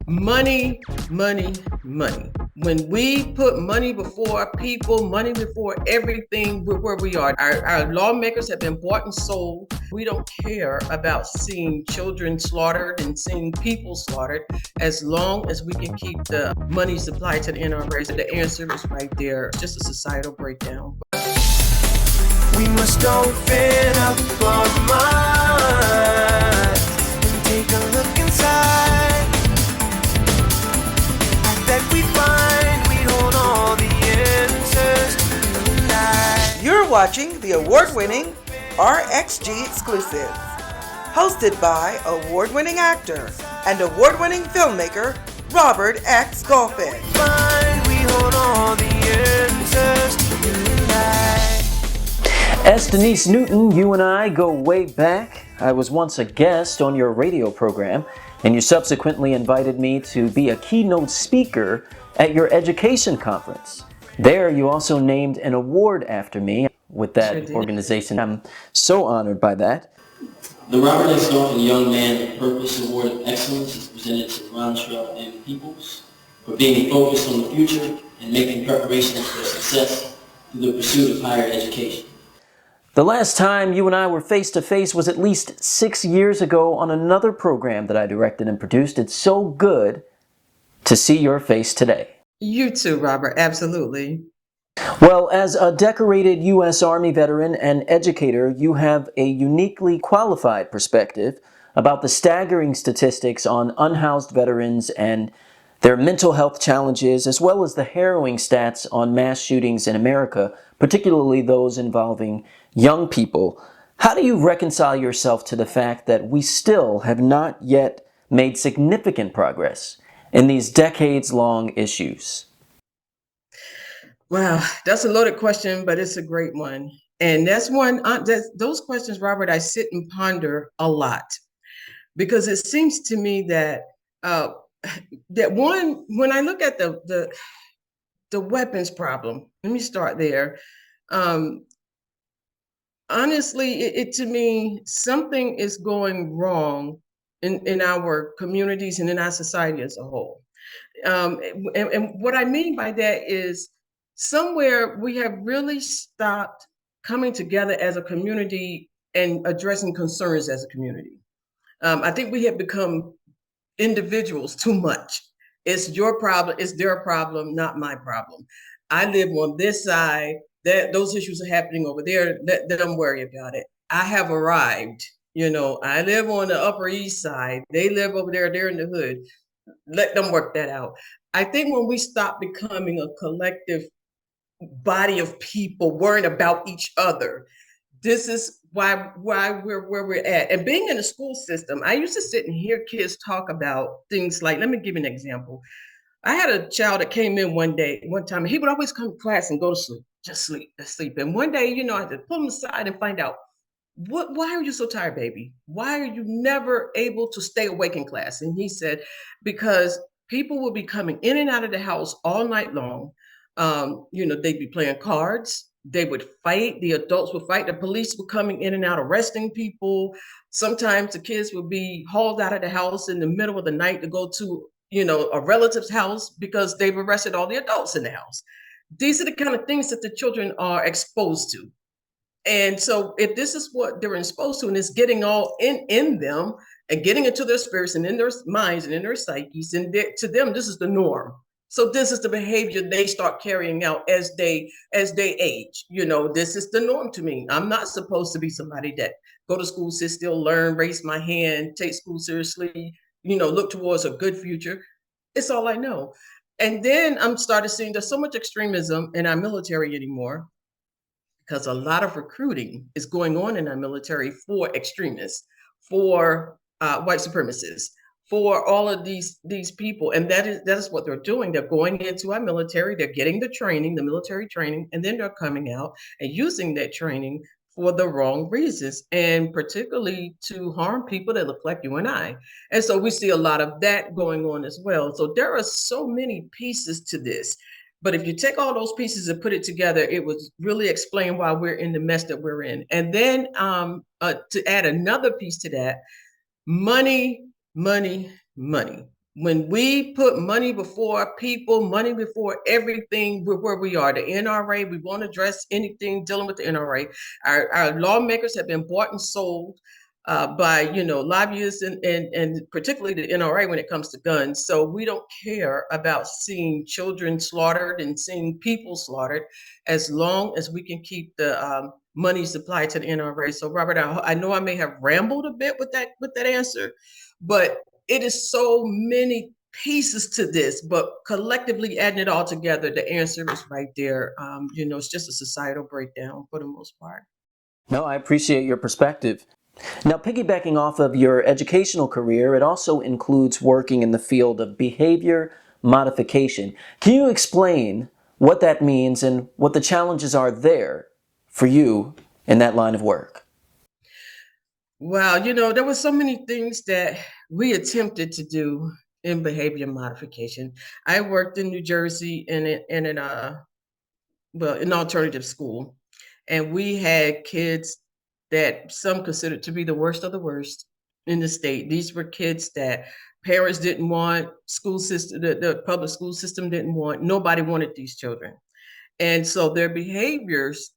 Money, money, money. When we put money before people, money before everything, we're where we are. Our lawmakers have been bought and sold. We don't care about seeing children slaughtered and seeing people slaughtered as long as we can keep the money supplied to the NRA. So the answer is right there. It's just a societal breakdown. We must open up our minds and take a look inside. That we find we hold all the answers tonight. You're watching the award-winning RXG exclusive, hosted by award-winning actor and award-winning filmmaker Robert X. Golphin. Find we hold all the answers tonight. As Denice Newton, you and I go way back. I was once a guest on your radio program, and you subsequently invited me to be a keynote speaker at your education conference. There, you also named an award after me with that organization. I'm so honored by that. The Robert X. Golphin Young Man of Purpose Award of Excellence is presented to Ron Shrub and Peoples for being focused on the future and making preparations for success through the pursuit of higher education. The last time you and I were face-to-face was at least 6 years ago on another program that I directed and produced. It's so good to see your face today. You too, Robert. Absolutely. Well, as a decorated U.S. Army veteran and educator, you have a uniquely qualified perspective about the staggering statistics on unhoused veterans and their mental health challenges, as well as the harrowing stats on mass shootings in America, particularly those involving young people. How do you reconcile yourself to the fact that we still have not yet made significant progress in these decades-long issues? Wow, that's a loaded question, but it's a great one. And that's one, those questions, Robert, I sit and ponder a lot, because it seems to me that when I look at the weapons problem, let me start there. Honestly, it to me, something is going wrong in our communities and in our society as a whole. And what I mean by that is somewhere we have really stopped coming together as a community and addressing concerns as a community. I think we have become individuals too much. It's your problem, it's their problem, not my problem. I live on this side, those issues are happening over there, let them worry about it. I have arrived, I live on the Upper East Side, they live over there, they're in the hood. Let them work that out. I think when we stop becoming a collective body of people worrying about each other, this is why we're where we're at. And being in the school system, I used to sit and hear kids talk about things like, let me give you an example. I had a child that came in one time, and he would always come to class and go to sleep, just sleep. And one day, I had to pull him aside and find out, why are you so tired, baby? Why are you never able to stay awake in class? And he said, because people will be coming in and out of the house all night long. They'd be playing cards. They would fight. The adults would fight. The police were coming in and out, arresting people. Sometimes the kids would be hauled out of the house in the middle of the night to go to, a relative's house because they've arrested all the adults in the house. These are the kind of things that the children are exposed to. And so if this is what they're exposed to and it's getting all in them and getting into their spirits and in their minds and in their psyches, and to them, this is the norm. So this is the behavior they start carrying out as they age. This is the norm to me. I'm not supposed to be somebody that go to school, sit still, learn, raise my hand, take school seriously, look towards a good future. It's all I know. And then I'm starting seeing there's so much extremism in our military anymore, because a lot of recruiting is going on in our military for extremists, for white supremacists, for all of these people. And that is what they're doing. They're going into our military, they're getting the training, the military training, and then they're coming out and using that training for the wrong reasons, and particularly to harm people that look like you and I. And so we see a lot of that going on as well. So there are so many pieces to this. But if you take all those pieces and put it together, it would really explain why we're in the mess that we're in. And then to add another piece to that, money, money, money. When we put money before people, money before everything, we're where we are. The NRA, we won't address anything dealing with the NRA. Our lawmakers have been bought and sold by, lobbyists and particularly the NRA when it comes to guns. So we don't care about seeing children slaughtered and seeing people slaughtered as long as we can keep the money supplied to the NRA. So Robert, I know I may have rambled a bit with that answer, but it is so many pieces to this, but collectively adding it all together, the answer is right there. It's just a societal breakdown for the most part. No, I appreciate your perspective. Now, piggybacking off of your educational career, it also includes working in the field of behavior modification. Can you explain what that means and what the challenges are there for you in that line of work? Well, there were so many things that we attempted to do in behavior modification. I worked in New Jersey in an alternative school, and we had kids that some considered to be the worst of the worst in the state. These were kids that parents didn't want, school system, the public school system didn't want. Nobody wanted these children. And so their behaviors,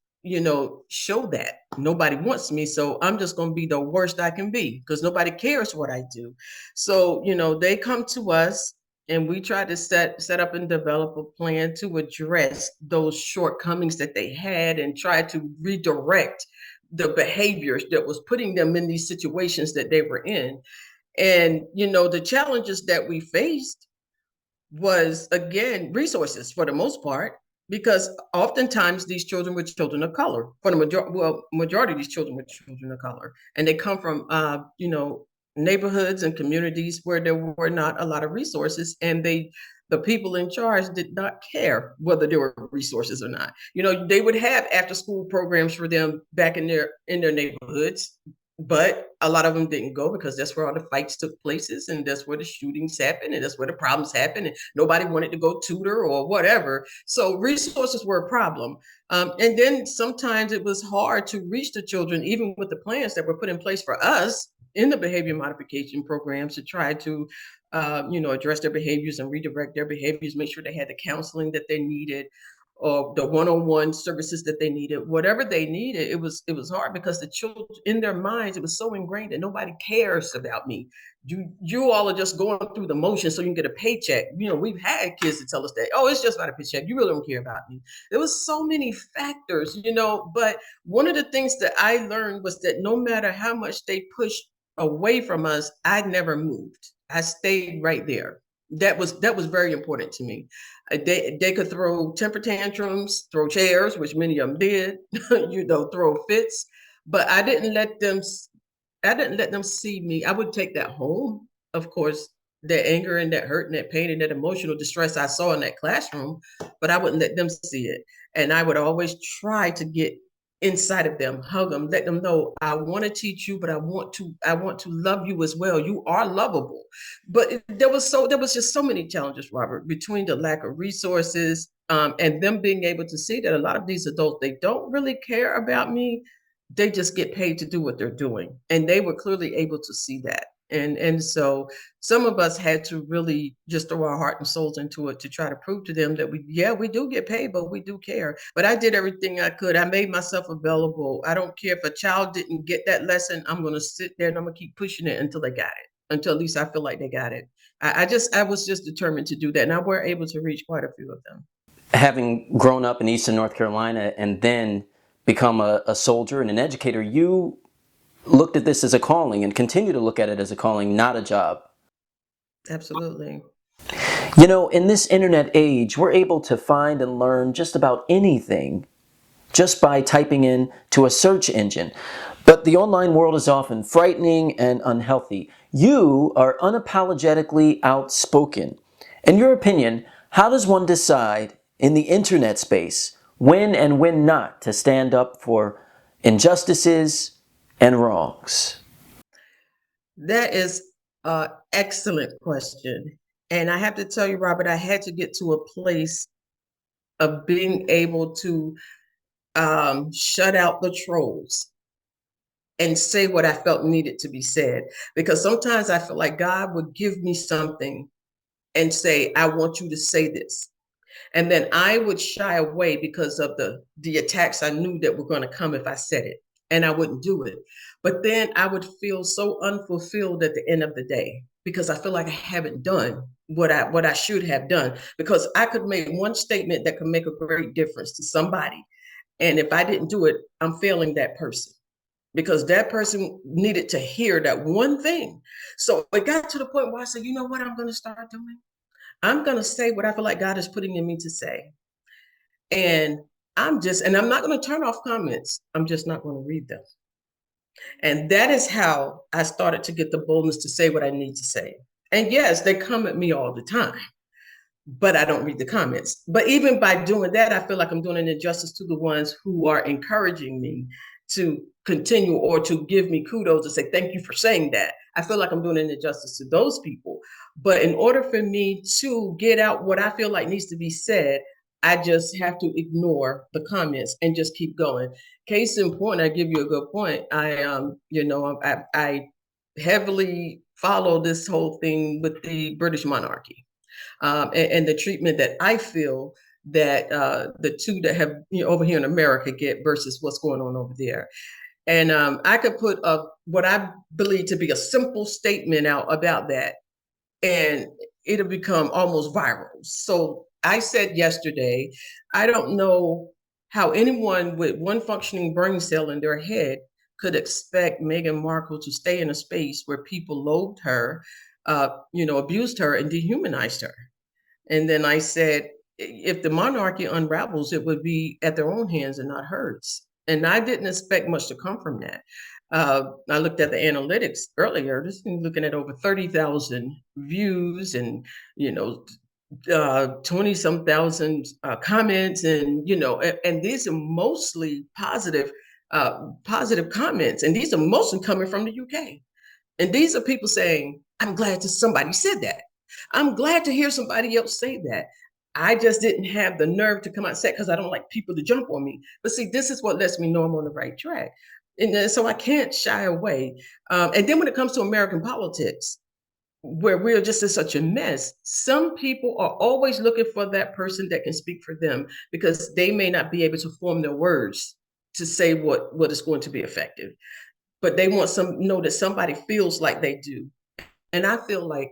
show that nobody wants me. So I'm just going to be the worst I can be because nobody cares what I do. So, they come to us and we try to set up and develop a plan to address those shortcomings that they had and try to redirect the behaviors that was putting them in these situations that they were in. And, the challenges that we faced was, again, resources for the most part, because oftentimes these children were children of color. For the majority of these children were children of color, and they come from neighborhoods and communities where there were not a lot of resources, and the people in charge did not care whether there were resources or not. They would have after school programs for them back in their neighborhoods, but a lot of them didn't go because that's where all the fights took places, and that's where the shootings happened, and that's where the problems happened, and nobody wanted to go tutor or whatever. So resources were a problem. And then sometimes it was hard to reach the children, even with the plans that were put in place for us in the behavior modification programs to try to, address their behaviors and redirect their behaviors, make sure they had the counseling that they needed, or the one-on-one services that they needed, whatever they needed. It was hard because the children, in their minds, it was so ingrained that nobody cares about me. You all are just going through the motions so you can get a paycheck. We've had kids to tell us that, oh, it's just about a paycheck. You really don't care about me. There was so many factors, but one of the things that I learned was that no matter how much they pushed away from us, I never moved. I stayed right there. That was very important to me. They could throw temper tantrums, throw chairs, which many of them did, throw fits, but I didn't let them see me. I would take that home, of course, that anger and that hurt and that pain and that emotional distress I saw in that classroom, but I wouldn't let them see it. And I would always try to get inside of them, hug them, let them know I want to teach you, but I want to love you as well. You are lovable. But there was just so many challenges, Robert, between the lack of resources, and them being able to see that a lot of these adults, they don't really care about me. They just get paid to do what they're doing. And they were clearly able to see that. And so some of us had to really just throw our heart and souls into it to try to prove to them that we do get paid, but we do care. But I did everything I could. I made myself available. I don't care if a child didn't get that lesson. I'm going to sit there and I'm going to keep pushing it until they got it, until at least I feel like they got it. I was just determined to do that. And I were able to reach quite a few of them. Having grown up in Eastern North Carolina and then become a soldier and an educator, you looked at this as a calling and continue to look at it as a calling, not a job. Absolutely. In this internet age, we're able to find and learn just about anything just by typing in to a search engine. But the online world is often frightening and unhealthy. You are unapologetically outspoken. In your opinion, how does one decide in the internet space when and when not to stand up for injustices and wrongs? That is an excellent question. And I have to tell you, Robert, I had to get to a place of being able to shut out the trolls and say what I felt needed to be said. Because sometimes I feel like God would give me something and say, I want you to say this. And then I would shy away because of the attacks I knew that were going to come if I said it, and I wouldn't do it. But then I would feel so unfulfilled at the end of the day because I feel like I haven't done what I should have done, because I could make one statement that could make a great difference to somebody. And if I didn't do it, I'm failing that person, because that person needed to hear that one thing. So it got to the point where I said, you know what I'm going to start doing? I'm going to say what I feel like God is putting in me to say. And I'm not going to turn off comments. I'm just not going to read them. And that is how I started to get the boldness to say what I need to say. And yes, they come at me all the time, but I don't read the comments. But even by doing that, I feel like I'm doing an injustice to the ones who are encouraging me to continue, or to give me kudos to say, thank you for saying that. I feel like I'm doing an injustice to those people. But in order for me to get out what I feel like needs to be said, I just have to ignore the comments and just keep going. Case in point, I give you a good point. I heavily follow this whole thing with the British monarchy, and the treatment that I feel that the two that have over here in America get versus what's going on over there. And I could put what I believe to be a simple statement out about that, and it'll become almost viral. So I said yesterday, I don't know how anyone with one functioning brain cell in their head could expect Meghan Markle to stay in a space where people loathed her, abused her, and dehumanized her. And then I said, if the monarchy unravels, it would be at their own hands and not hers. And I didn't expect much to come from that. I looked at the analytics earlier, just looking at over 30,000 views and, 20 some thousand comments, and these are mostly positive comments. And these are mostly coming from the UK. And these are people saying, I'm glad that somebody said that. I'm glad to hear somebody else say that. I just didn't have the nerve to come out and say it because I don't like people to jump on me. But see, this is what lets me know I'm on the right track. And so I can't shy away. And then when it comes to American politics, where we're just in such a mess, some people are always looking for that person that can speak for them, because they may not be able to form their words to say what is going to be effective. But they want know that somebody feels like they do. And I feel like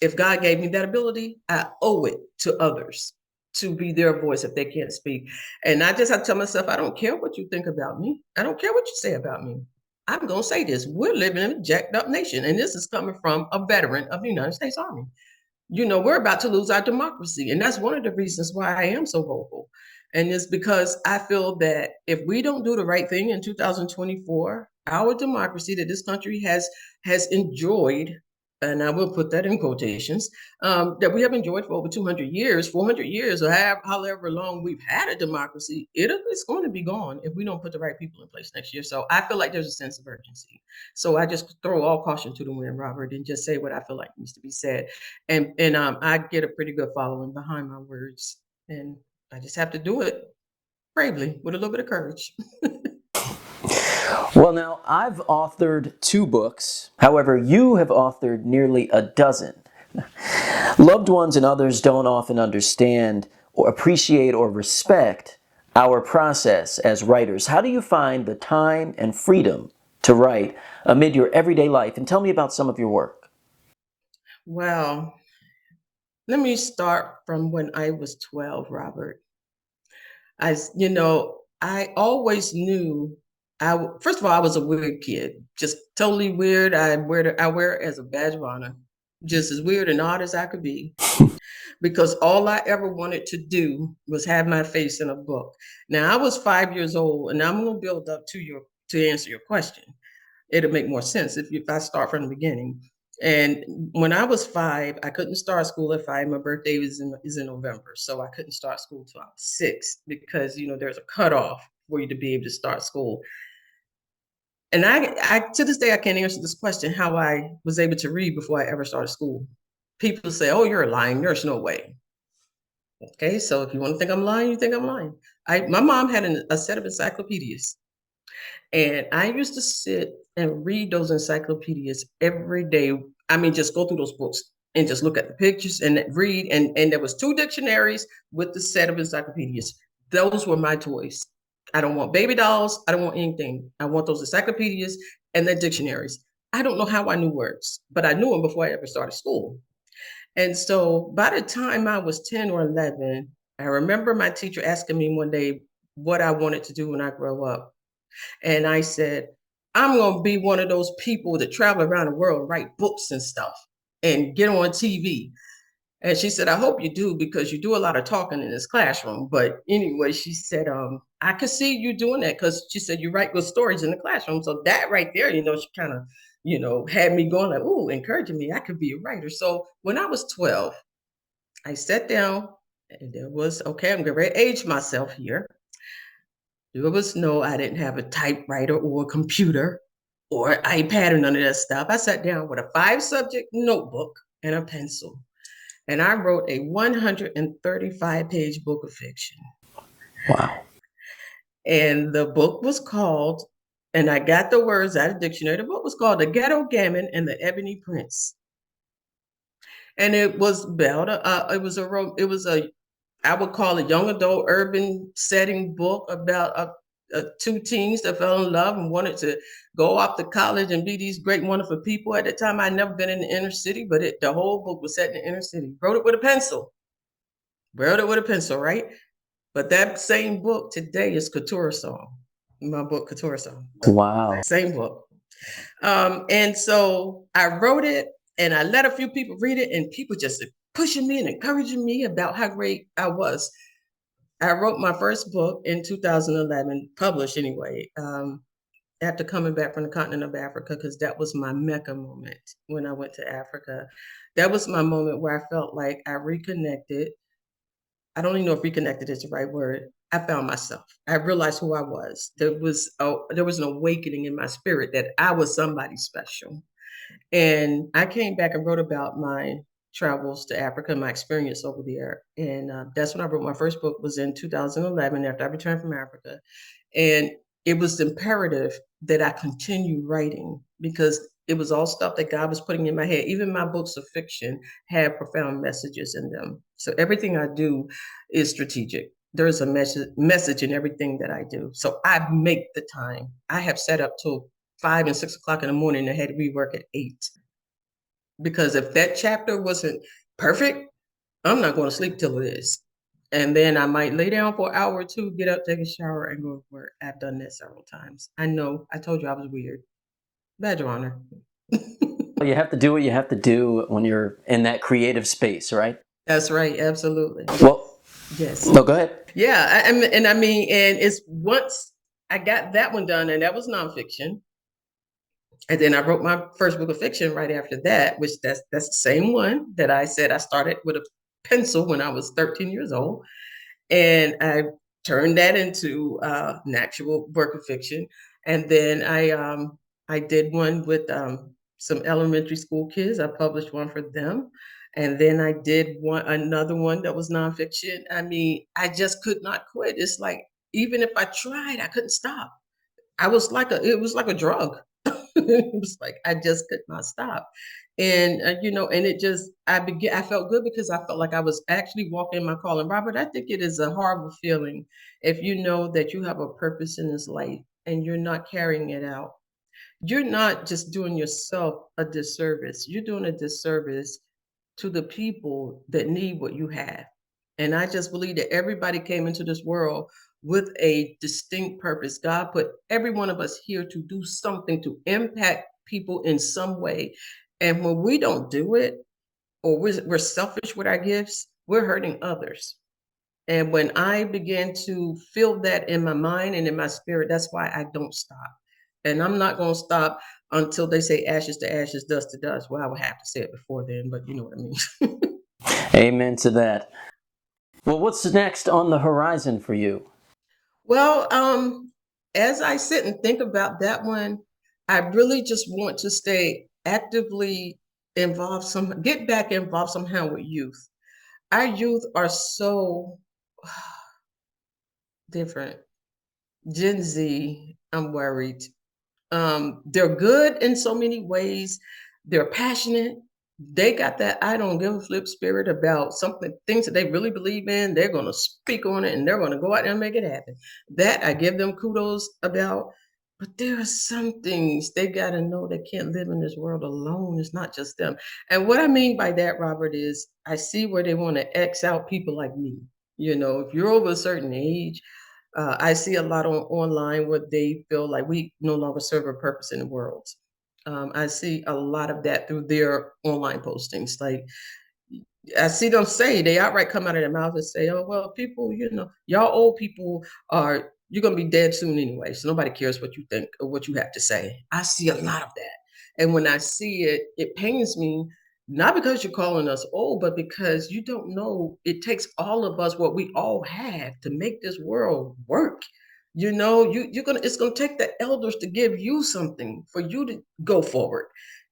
if God gave me that ability, I owe it to others to be their voice if they can't speak. And I just have to tell myself, I don't care what you think about me. I don't care what you say about me. I'm going to say this. We're living in a jacked up nation. And this is coming from a veteran of the United States Army. We're about to lose our democracy. And that's one of the reasons why I am so vocal. And it's because I feel that if we don't do the right thing in 2024, our democracy that this country has enjoyed, and I will put that in quotations, that we have enjoyed for over 200 years, 400 years, or however long we've had a democracy, it's going to be gone if we don't put the right people in place next year. So I feel like there's a sense of urgency. So I just throw all caution to the wind, Robert, and just say what I feel like needs to be said. And I get a pretty good following behind my words. And I just have to do it bravely with a little bit of courage. Well, now, I've authored 2 books. However, you have authored nearly a dozen. Loved ones and others don't often understand or appreciate or respect our process as writers. How do you find the time and freedom to write amid your everyday life? And tell me about some of your work. Well, let me start from when I was 12, Robert. I always knew first of all, I was a weird kid, just totally weird. I wear it as a badge of honor, just as weird and odd as I could be, because all I ever wanted to do was have my face in a book. Now I was 5 years old, and I'm going to build up to answer your question. It'll make more sense if I start from the beginning. And when I was 5, I couldn't start school at 5. My birthday is in November, so I couldn't start school till I was 6, because there's a cutoff for you to be able to start school. And I to this day I can't answer this question, how I was able to read before I ever started school. People say, "Oh, you're lying. There's no way." Okay, so if you want to think I'm lying, you think I'm lying. My mom had a set of encyclopedias, and I used to sit and read those encyclopedias every day. I mean, just go through those books and just look at the pictures and read. And there was 2 dictionaries with the set of encyclopedias. Those were my toys. I don't want baby dolls. I don't want anything. I want those encyclopedias and then dictionaries. I don't know how I knew words, but I knew them before I ever started school. And so by the time I was 10 or 11, I remember my teacher asking me one day what I wanted to do when I grow up. And I said, I'm going to be one of those people that travel around the world, write books and stuff, and get on TV. And she said, I hope you do, because you do a lot of talking in this classroom. But anyway, she said, I could see you doing that, because she said you write good stories in the classroom. So that right there, she kind of, had me going like, ooh, encouraging me. I could be a writer. So when I was 12, I sat down and there was, okay, I'm going to age myself here. There was no, I didn't have a typewriter or a computer or iPad or none of that stuff. I sat down with a 5-subject notebook and a pencil. And I wrote a 135-page book of fiction. Wow. And the book was called, and I got the words out of the dictionary, the book was called The Ghetto Gammon and the Ebony Prince. And it was about, I would call a young adult urban setting book about 2 teens that fell in love and wanted to go off to college and be these great, wonderful people. At the time, I'd never been in the inner city, but the whole book was set in the inner city. Wrote it with a pencil. Right? But that same book today is Couture Song. My book, Couture Song. Wow. Same book. And so I wrote it, and I let a few people read it, and people just pushing me and encouraging me about how great I was. I wrote my first book in 2011, published anyway, after coming back from the continent of Africa, because that was my Mecca moment when I went to Africa. That was my moment where I felt like I reconnected. I don't even know if reconnected is the right word. I found myself. I realized who I was. There was an awakening in my spirit that I was somebody special. And I came back and wrote about my travels to Africa, my experience over there. And that's when I wrote my first book, was in 2011 after I returned from Africa. And it was imperative that I continue writing, because it was all stuff that God was putting in my head. Even my books of fiction have profound messages in them. So everything I do is strategic. There is a message in everything that I do. So I make the time. I have set up till 5 and 6 o'clock in the morning and had to rework at 8. Because if that chapter wasn't perfect, I'm not going to sleep till it is. And then I might lay down for an hour or 2, get up, take a shower, and go to work. I've done that several times. I know, I told you I was weird. Bad, Your Honor. Well, you have to do what you have to do when you're in that creative space, right? That's right, absolutely. Well, yes. No, go ahead. Yeah, and it's once I got that one done, and that was nonfiction. And then I wrote my first book of fiction right after that, which that's the same one that I said I started with a pencil when I was 13 years old. And I turned that into an actual work of fiction. And then I did one with some elementary school kids. I published one for them. And then I did another one that was nonfiction. I mean, I just could not quit. It's like, even if I tried, I couldn't stop. It was like a drug. It was like I just could not stop. And and I felt good, because I felt like I was actually walking in my calling. Robert, I think it is a horrible feeling if you know that you have a purpose in this life and you're not carrying it out. You're not just doing yourself a disservice. You're doing a disservice to the people that need what you have. And I just believe that everybody came into this world with a distinct purpose. God put every one of us here to do something, to impact people in some way. And when we don't do it, or we're selfish with our gifts, we're hurting others. And when I began to feel that in my mind and in my spirit, that's why I don't stop. And I'm not going to stop until they say ashes to ashes, dust to dust. Well, I would have to say it before then, but you know what I mean. Amen to that. Well, what's next on the horizon for you? Well, as I sit and think about that one, I really just want to stay actively involved, get back involved somehow with youth. Our youth are so different. Gen Z, I'm worried. They're good in so many ways. They're passionate. They got that I don't give a flip spirit about something, things that they really believe in. They're going to speak on it and they're going to go out there and make it happen. That I give them kudos about. But there are some things they got to know they can't live in this world alone. It's not just them. And what I mean by that, Robert, is I see where they want to X out people like me. You know, if you're over a certain age, I see a lot online where they feel like we no longer serve a purpose in the world. I see a lot of that through their online postings. Like I see them say, they outright come out of their mouth and say, "Oh well, people, you know, y'all old people are you're gonna be dead soon anyway, so nobody cares what you think or what you have to say." I see a lot of that, and when I see it, it pains me. Not because you're calling us old, but because you don't know it takes all of us, what we all have, to make this world work. You know, you're gonna it's gonna take the elders to give you something for you to go forward.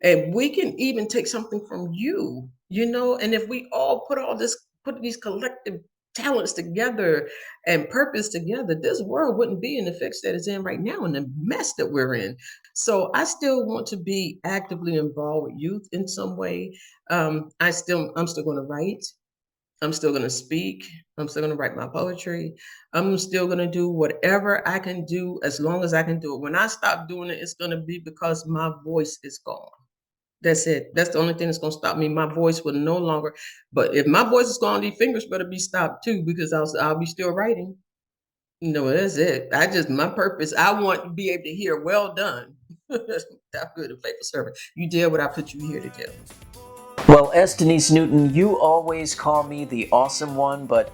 And we can even take something from you, you know, and if we all put these collective talents together and purpose together, this world wouldn't be in the fix that it's in right now and the mess that we're in. So I still want to be actively involved with youth in some way. I'm still going to write. I'm still going to speak. I'm still going to write my poetry. I'm still going to do whatever I can do as long as I can do it. When I stop doing it, it's going to be because my voice is gone. That's it. That's the only thing that's gonna stop me. My voice will no longer. But if my voice is gone, these fingers better be stopped too, because I'll be still writing. No, that's it. My purpose. I want to be able to hear, "Well done." That's good and faithful servant. You did what I put you here to do. Well, S. Denice Newton, you always call me the awesome one, but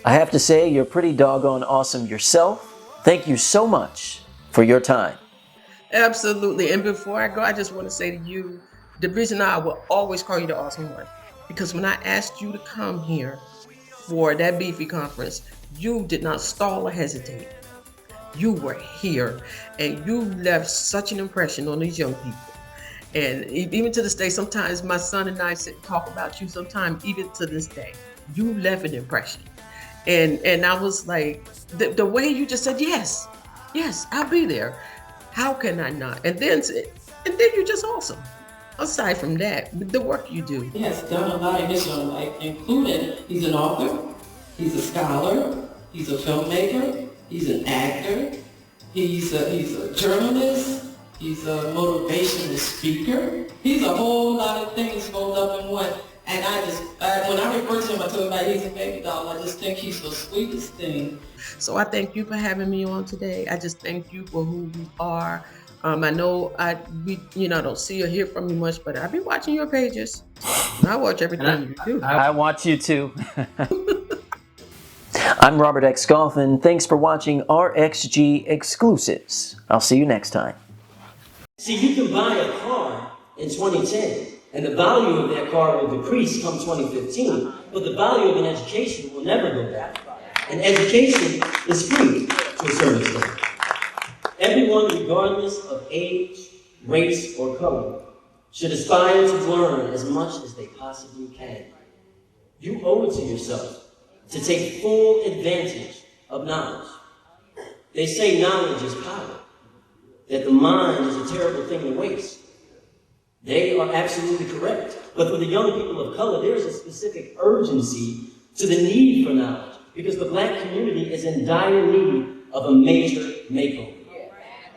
I have to say you're pretty doggone awesome yourself. Thank you so much for your time. Absolutely. And before I go, I just want to say to you, the reason I will always call you the awesome one, because when I asked you to come here for that Beefy conference, you did not stall or hesitate. You were here and you left such an impression on these young people. And even to this day, sometimes my son and I sit and talk about you, sometimes even to this day, you left an impression. And I was like, the way you just said, yes, yes, I'll be there. How can I not? And then you're just awesome. Aside from that, the work you do. He has done a lot in his young life, including he's an author, he's a scholar, he's a filmmaker, he's an actor, he's a journalist, he's a motivational speaker. He's a whole lot of things rolled up in one. And when I refer to him, I tell him that he's a baby doll. I just think he's the sweetest thing. So I thank you for having me on today. I just thank you for who you are. I know I don't see or hear from you much, but I've been watching your pages. I watch everything you do. I want you to. I'm Robert X. Golphin. Thanks for watching RXG Exclusives. I'll see you next time. See, you can buy a car in 2010, and the value of that car will decrease come 2015, but the value of an education will never go down. And education is free to a certain extent. Everyone, regardless of age, race, or color, should aspire to learn as much as they possibly can. You owe it to yourself to take full advantage of knowledge. They say knowledge is power, that the mind is a terrible thing to waste. They are absolutely correct. But for the young people of color, there is a specific urgency to the need for knowledge, because the black community is in dire need of a major makeover.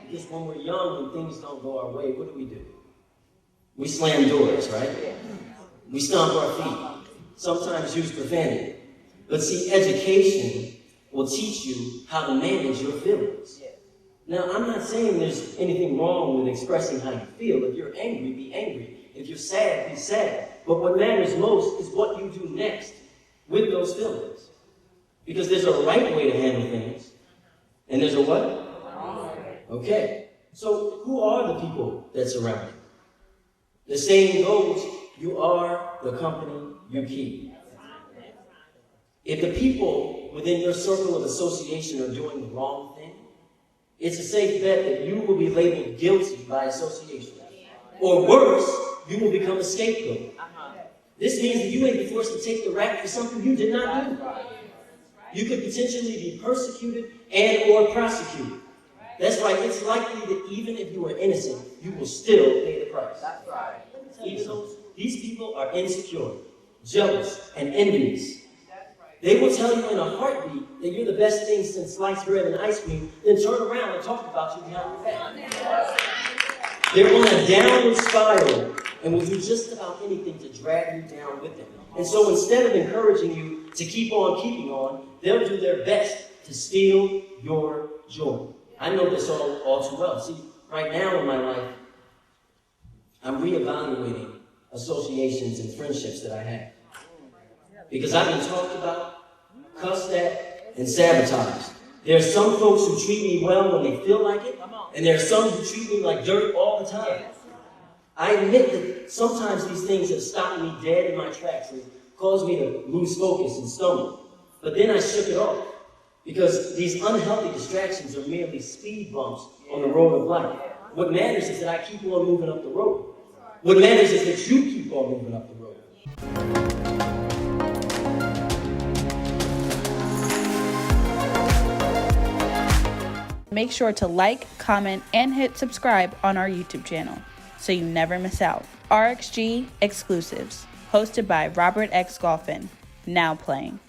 Because when we're young and things don't go our way, what do? We slam doors, right? We stomp our feet, sometimes use profanity. But see, education will teach you how to manage your feelings. Now, I'm not saying there's anything wrong with expressing how you feel. If you're angry, be angry. If you're sad, be sad. But what matters most is what you do next with those feelings. Because there's a right way to handle things, and there's a what? Okay. So who are the people that surround you? The saying goes, you are the company you keep. If the people within your circle of association are doing the wrong thing, it's a safe bet that you will be labeled guilty by association. Or worse, you will become a scapegoat. This means that you may be forced to take the rap for something you did not do. You could potentially be persecuted and or prosecuted. That's right, it's likely that even if you are innocent, you will still pay the price. That's right. Even those these people are insecure, jealous, and envious. They will tell you in a heartbeat that you're the best thing since sliced bread and ice cream, then turn around and talk about you behind your back. They're on a downward spiral and will do just about anything to drag you down with them. And so instead of encouraging you to keep on keeping on, they'll do their best to steal your joy. I know this all too well. See, right now in my life, I'm reevaluating associations and friendships that I have. Because I've been talked about, cussed at, and sabotaged. There are some folks who treat me well when they feel like it, and there are some who treat me like dirt all the time. I admit that sometimes these things have stopped me dead in my tracks and caused me to lose focus and stumble. But then I shook it off, because these unhealthy distractions are merely speed bumps on the road of life. What matters is that I keep on moving up the road. What matters is that you keep on moving up the road. Make sure to like, comment, and hit subscribe on our YouTube channel so you never miss out. RXG Exclusives, hosted by Robert X. Golphin, now playing.